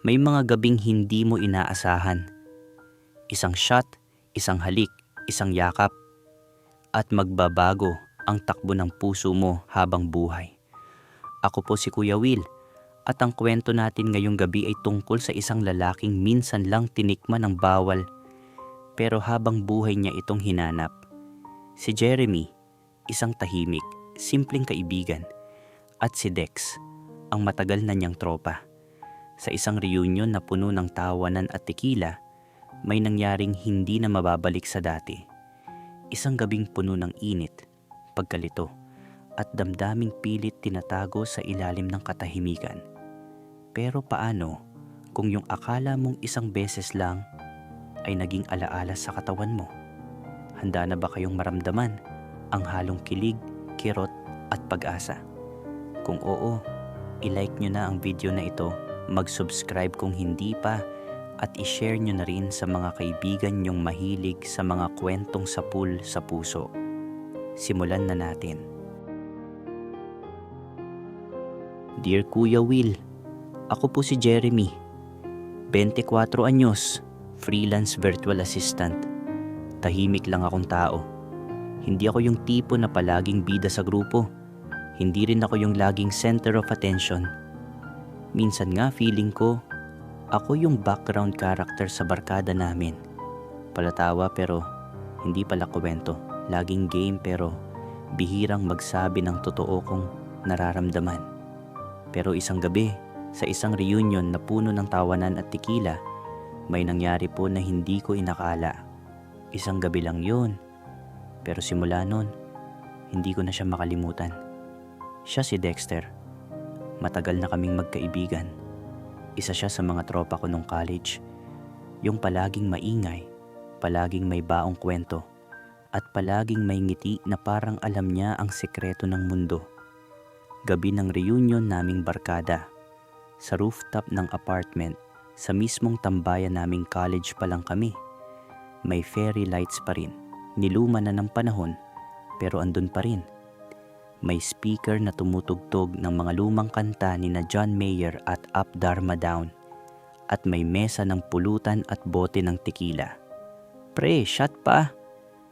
May mga gabing hindi mo inaasahan. Isang shot, isang halik, isang yakap, at magbabago ang takbo ng puso mo habang buhay. Ako po si Kuya Will, at ang kwento natin ngayong gabi ay tungkol sa isang lalaking minsan lang tinikman ng bawal, pero habang buhay niya itong hinanap. Si Jeremy, isang tahimik, simpleng kaibigan, at si Dex, ang matagal na niyang tropa. Sa isang reunion na puno ng tawanan at tequila, may nangyaring hindi na mababalik sa dati. Isang gabing puno ng init, pagkalito, at damdaming pilit tinatago sa ilalim ng katahimikan. Pero paano kung yung akala mong isang beses lang ay naging alaala sa katawan mo? Handa na ba kayong maramdaman ang halong kilig, kirot at pag-asa? Kung oo, i-like nyo na ang video na ito, mag-subscribe kung hindi pa, at i-share nyo na rin sa mga kaibigan nyong mahilig sa mga kwentong sapul sa puso. Simulan na natin. Dear Kuya Will, ako po si Jeremy, 24 anyos, freelance virtual assistant. Tahimik lang akong tao. Hindi ako yung tipo na palaging bida sa grupo. Hindi rin ako yung laging center of attention. Minsan nga feeling ko, ako yung background character sa barkada namin. Palatawa pero hindi pala kwento. Laging game pero bihirang magsabi ng totoo kong nararamdaman. Pero isang gabi, sa isang reunion na puno ng tawanan at tequila, may nangyari po na hindi ko inakala. Isang gabi lang yun. Pero simula nun, hindi ko na siya makalimutan. Siya si Dexter. Matagal na kaming magkaibigan. Isa siya sa mga tropa ko nung college. Yung palaging maingay, palaging may baong kwento, at palaging may ngiti na parang alam niya ang sekreto ng mundo. Gabi ng reunion naming barkada. Sa rooftop ng apartment, sa mismong tambayan naming college pa lang kami. May fairy lights pa rin. Niluma na ng panahon, pero andun pa rin. May speaker na tumutugtog ng mga lumang kanta ni na John Mayer at Up Dharma Down. At may mesa ng pulutan at bote ng tequila. Pre, shot pa!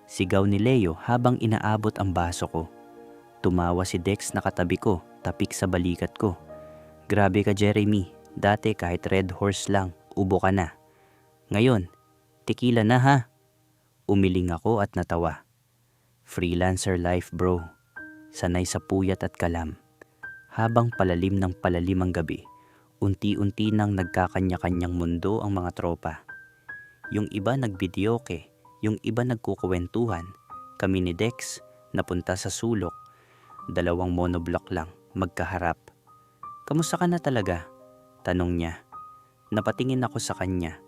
Sigaw ni Leo habang inaabot ang baso ko. Tumawa si Dex na katabi ko, tapik sa balikat ko. Grabe ka Jeremy, dati kahit Red Horse lang, ubo ka na. Ngayon, tequila na ha? Umiling ako at natawa. Freelancer life bro. Sanay sa puyat at kalam. Habang palalim ng palalim ang gabi, unti-unti nang nagkakanya-kanyang mundo ang mga tropa. Yung iba nagbideoke, yung iba nagkukwentuhan. Kami ni Dex, napunta sa sulok. 2 monoblock lang, magkaharap. Kamusta ka na talaga? Tanong niya. Napatingin ako sa kanya.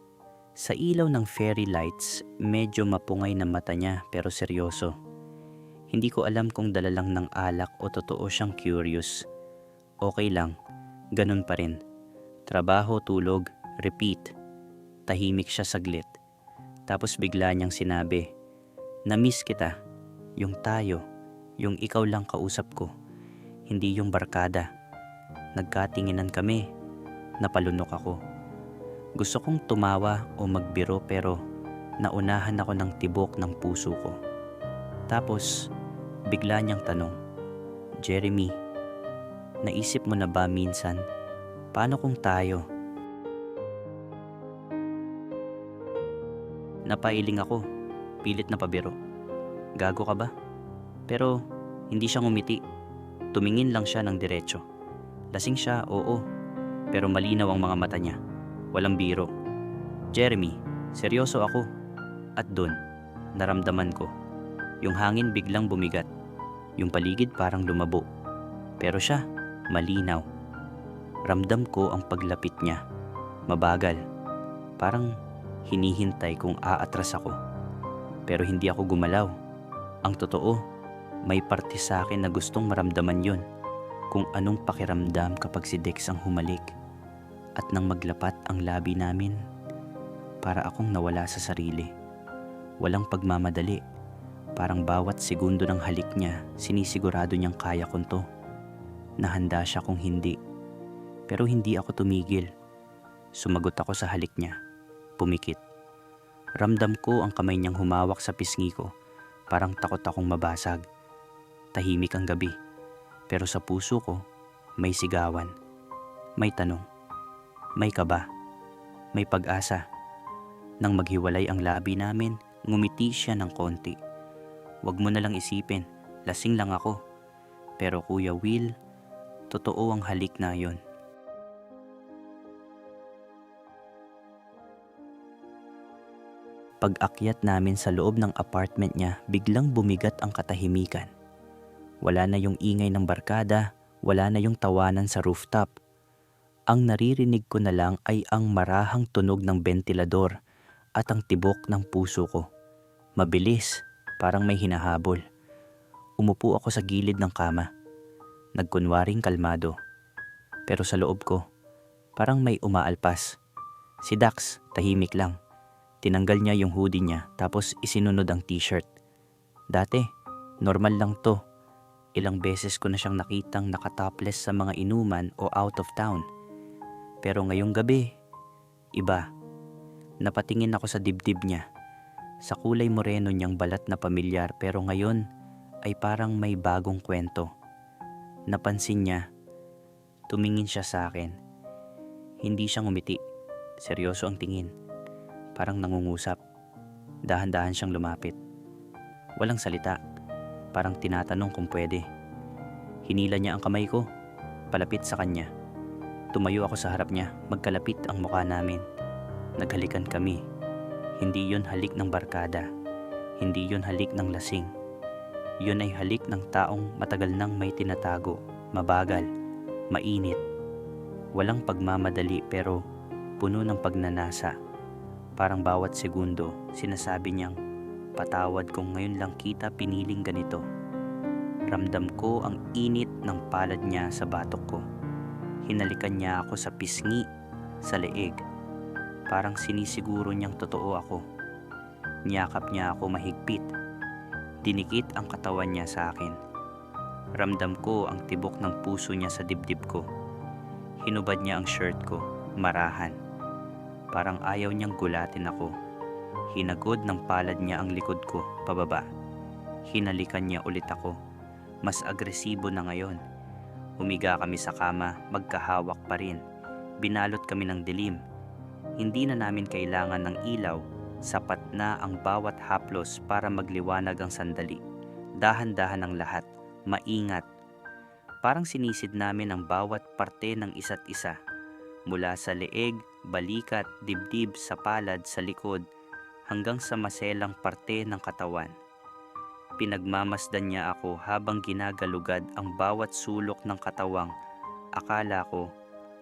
Sa ilaw ng fairy lights, medyo mapungay na mata niya pero seryoso. Hindi ko alam kung dala lang ng alak o totoo siyang curious. Okay lang, ganun pa rin. Trabaho, tulog, repeat. Tahimik siya saglit. Tapos bigla niyang sinabi, "Na-miss kita. Yung tayo, yung ikaw lang kausap ko. Hindi yung barkada." Nagkatinginan kami. Napalunok ako. Gusto kong tumawa o magbiro pero naunahan ako ng tibok ng puso ko. Tapos, bigla niyang tanong, "Jeremy, naisip mo na ba minsan, paano kung tayo?" Napailing ako, pilit na pabiro. Gago ka ba? Pero hindi siya ngumiti. Tumingin lang siya ng diretso. Lasing siya, oo, pero malinaw ang mga mata niya. Walang biro. "Jeremy, seryoso ako." At dun, naramdaman ko. Yung hangin biglang bumigat. Yung paligid parang lumabo. Pero siya, malinaw. Ramdam ko ang paglapit niya. Mabagal. Parang hinihintay kung aatras ako. Pero hindi ako gumalaw. Ang totoo, may parte sa akin na gustong maramdaman yon. Kung anong pakiramdam kapag si Dex ang humalik. At nang maglapat ang labi namin, para akong nawala sa sarili. Walang pagmamadali. Parang bawat segundo ng halik niya, sinisigurado niyang kaya ko to. Nahanda siya kung hindi. Pero hindi ako tumigil. Sumagot ako sa halik niya. Pumikit. Ramdam ko ang kamay niyang humawak sa pisngi ko. Parang takot akong mabasag. Tahimik ang gabi. Pero sa puso ko, may sigawan. May tanong. May kaba. May pag-asa. Nang maghiwalay ang labi namin, ngumiti siya ng konti. Huwag mo na lang isipin, lasing lang ako. Pero Kuya Will, totoo ang halik na yon. Pag-akyat namin sa loob ng apartment niya, biglang bumigat ang katahimikan. Wala na yung ingay ng barkada, wala na yung tawanan sa rooftop. Ang naririnig ko na lang ay ang marahang tunog ng bentilador at ang tibok ng puso ko. Mabilis, parang may hinahabol. Umupo ako sa gilid ng kama. Nagkunwaring kalmado. Pero sa loob ko, parang may umaalpas. Si Dax, tahimik lang. Tinanggal niya yung hoodie niya tapos isinunod ang t-shirt. Dati, normal lang to. Ilang beses ko na siyang nakitang nakatopless sa mga inuman o out of town. Pero ngayong gabi, iba. Napatingin ako sa dibdib niya. Sa kulay moreno niyang balat na pamilyar pero ngayon ay parang may bagong kwento. Napansin niya, tumingin siya sa akin. Hindi siya ngumiti. Seryoso ang tingin. Parang nangungusap. Dahan-dahan siyang lumapit. Walang salita. Parang tinatanong kung pwede. Hinila niya ang kamay ko. Palapit sa kanya. Tumayo ako sa harap niya. Magkalapit ang mukha namin. Naghalikan kami. Hindi yun halik ng barkada. Hindi yun halik ng lasing. Yun ay halik ng taong matagal nang may tinatago. Mabagal. Mainit. Walang pagmamadali pero puno ng pagnanasa. Parang bawat segundo, sinasabi niyang, patawad kung ngayon lang kita piniling ganito. Ramdam ko ang init ng palad niya sa batok ko. Hinalikan niya ako sa pisngi, sa leeg. Parang sinisiguro niyang totoo ako. Niyakap niya ako mahigpit. Dinikit ang katawan niya sa akin. Ramdam ko ang tibok ng puso niya sa dibdib ko. Hinubad niya ang shirt ko, marahan. Parang ayaw niyang gulatin ako. Hinagod ng palad niya ang likod ko, pababa. Hinalikan niya ulit ako. Mas agresibo na ngayon. Humiga kami sa kama, magkahawak pa rin. Binalot kami ng dilim. Hindi na namin kailangan ng ilaw. Sapat na ang bawat haplos para magliwanag ang sandali. Dahan-dahan ang lahat, maingat. Parang sinisid namin ang bawat parte ng isa't isa. Mula sa leeg, balikat, dibdib, sa palad, sa likod, hanggang sa maselang parte ng katawan. Pinagmamasdan niya ako habang ginagalugad ang bawat sulok ng katawang akala ko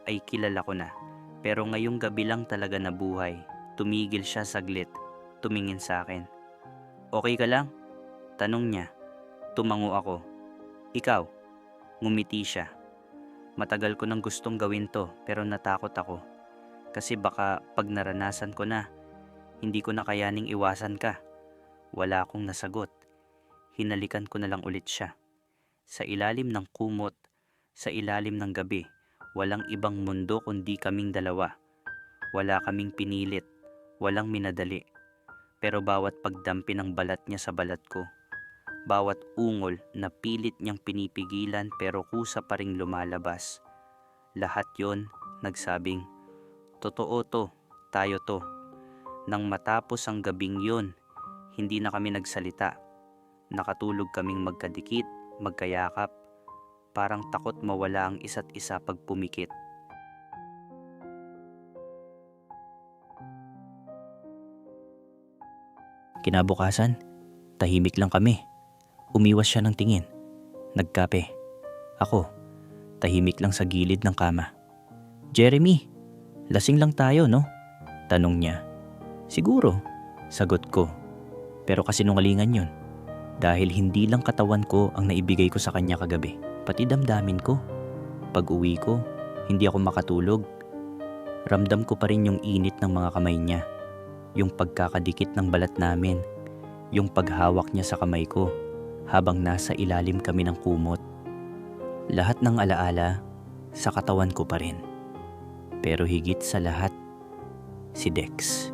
ay kilala ko na. Pero ngayong gabi lang talaga nabuhay. Tumigil siya saglit, tumingin sa akin. Okay ka lang? Tanong niya. Tumango ako. Ikaw? Ngumiti siya. Matagal ko nang gustong gawin to pero natakot ako. Kasi baka pag naranasan ko na, hindi ko na kayaning iwasan ka. Wala akong nasagot. Hinalikan ko na lang ulit siya. Sa ilalim ng kumot, sa ilalim ng gabi, walang ibang mundo kundi kaming dalawa. Wala kaming pinilit, walang minadali. Pero bawat pagdampi ng balat niya sa balat ko, bawat ungol na pilit niyang pinipigilan pero kusa pa ring lumalabas. Lahat yon nagsabing, totoo to, tayo to. Nang matapos ang gabing yon, hindi na kami nagsalita. Nakatulog kaming magkadikit, magkayakap, parang takot mawala ang isa't isa pag pumikit. Kinabukasan, tahimik lang kami. Umiwas siya ng tingin. Nagkape. Ako, tahimik lang sa gilid ng kama. Jeremy, lasing lang tayo, no? Tanong niya. Siguro, sagot ko. Pero kasinungalingan yun. Dahil hindi lang katawan ko ang naibigay ko sa kanya kagabi, pati damdamin ko. Pag uwi ko, hindi ako makatulog. Ramdam ko pa rin yung init ng mga kamay niya. Yung pagkakadikit ng balat namin. Yung paghawak niya sa kamay ko habang nasa ilalim kami ng kumot. Lahat ng alaala sa katawan ko pa rin. Pero higit sa lahat, si Dex.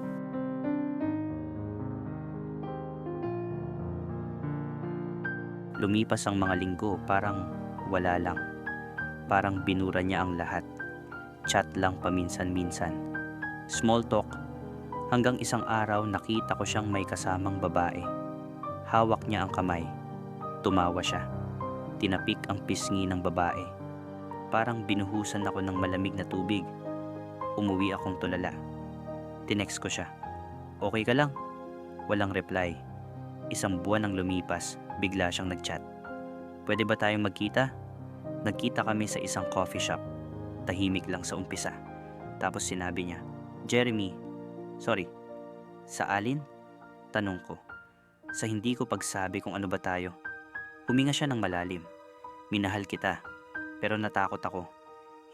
Lumipas ang mga linggo, parang wala lang. Parang binura niya ang lahat. Chat lang paminsan-minsan. Small talk. Hanggang isang araw nakita ko siyang may kasamang babae. Hawak niya ang kamay. Tumawa siya. Tinapik ang pisngi ng babae. Parang binuhusan ako ng malamig na tubig. Umuwi akong tulala. Tinext ko siya. Okay ka lang? Walang reply. Isang buwan ang lumipas. Bigla siyang nagchat. Pwede ba tayong magkita? Nagkita kami sa isang coffee shop. Tahimik lang sa umpisa. Tapos sinabi niya, Jeremy, sorry, sa alin? Tanong ko. Sa hindi ko pagsabi kung ano ba tayo. Huminga siya ng malalim. Minahal kita, pero natakot ako.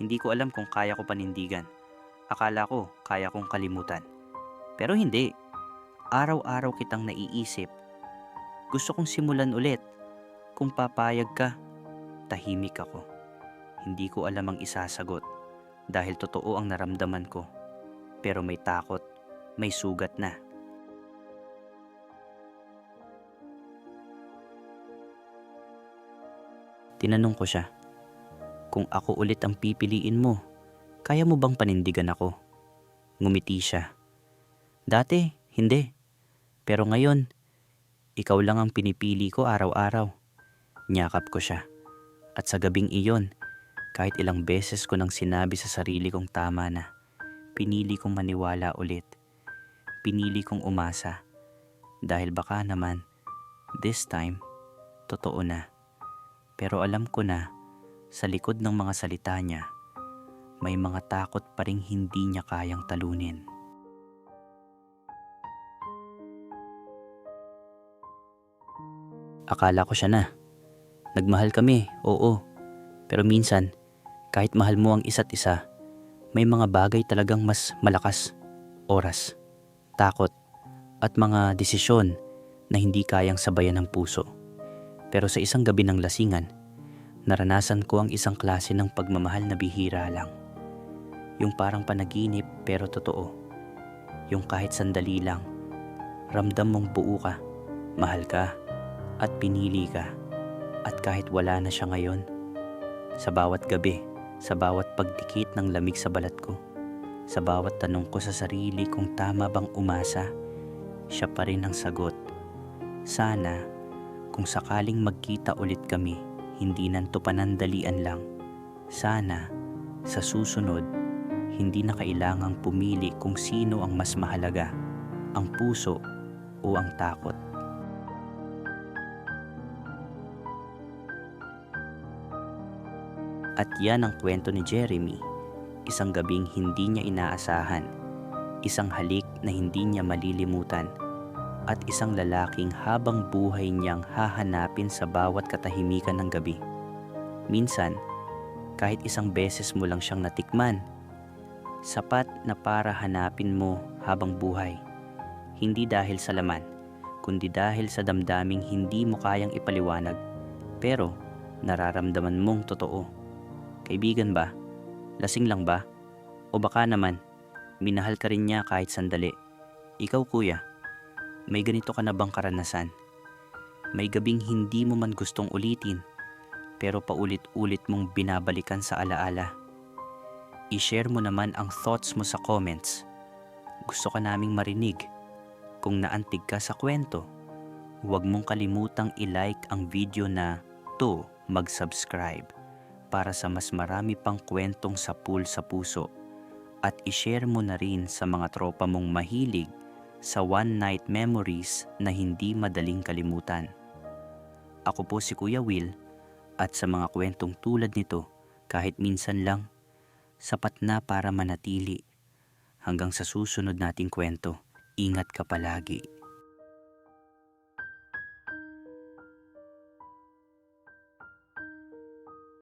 Hindi ko alam kung kaya ko panindigan. Akala ko kaya kong kalimutan. Pero hindi. Araw-araw kitang naiisip. Gusto kong simulan ulit. Kung papayag ka, tahimik ako. Hindi ko alam ang isasagot dahil totoo ang naramdaman ko. Pero may takot, may sugat na. Tinanong ko siya, kung ako ulit ang pipiliin mo, kaya mo bang panindigan ako? Ngumiti siya. Dati, hindi. Pero ngayon, ikaw lang ang pinipili ko araw-araw. Nyakap ko siya. At sa gabing iyon, kahit ilang beses ko nang sinabi sa sarili kong tama na, pinili kong maniwala ulit. Pinili kong umasa. Dahil baka naman, this time, totoo na. Pero alam ko na, sa likod ng mga salita niya, may mga takot pa ring hindi niya kayang talunin. Akala ko siya na. Nagmahal kami, oo. Pero minsan, kahit mahal mo ang isa't isa, may mga bagay talagang mas malakas. Oras, takot, at mga desisyon na hindi kayang sabayan ng puso. Pero sa isang gabi ng lasingan, naranasan ko ang isang klase ng pagmamahal na bihira lang. Yung parang panaginip pero totoo. Yung kahit sandali lang, ramdam mong buo ka, mahal ka, at pinili ka. At kahit wala na siya ngayon, sa bawat gabi, sa bawat pagdikit ng lamig sa balat ko, sa bawat tanong ko sa sarili kung tama bang umasa, siya pa rin ang sagot. Sana, kung sakaling magkita ulit kami, hindi nanto panandalian lang. Sana, sa susunod, hindi na kailangang pumili kung sino ang mas mahalaga, ang puso o ang takot. At yan ang kwento ni Jeremy, isang gabing hindi niya inaasahan, isang halik na hindi niya malilimutan, at isang lalaking habang buhay niyang hahanapin sa bawat katahimikan ng gabi. Minsan, kahit isang beses mo lang siyang natikman, sapat na para hanapin mo habang buhay. Hindi dahil sa laman, kundi dahil sa damdaming hindi mo kayang ipaliwanag, pero nararamdaman mong totoo. Kaibigan ba? Lasing lang ba? O baka naman, minahal ka rin niya kahit sandali. Ikaw kuya, may ganito ka na bang karanasan? May gabing hindi mo man gustong ulitin, pero paulit-ulit mong binabalikan sa alaala. I-share mo naman ang thoughts mo sa comments. Gusto ka naming marinig. Kung naantig ka sa kwento, huwag mong kalimutang i-like ang video na to mag-subscribe para sa mas marami pang kwentong sapul sa puso, at i-share mo na rin sa mga tropa mong mahilig sa one-night memories na hindi madaling kalimutan. Ako po si Kuya Will, at sa mga kwentong tulad nito, kahit minsan lang, sapat na para manatili. Hanggang sa susunod nating kwento, ingat ka palagi.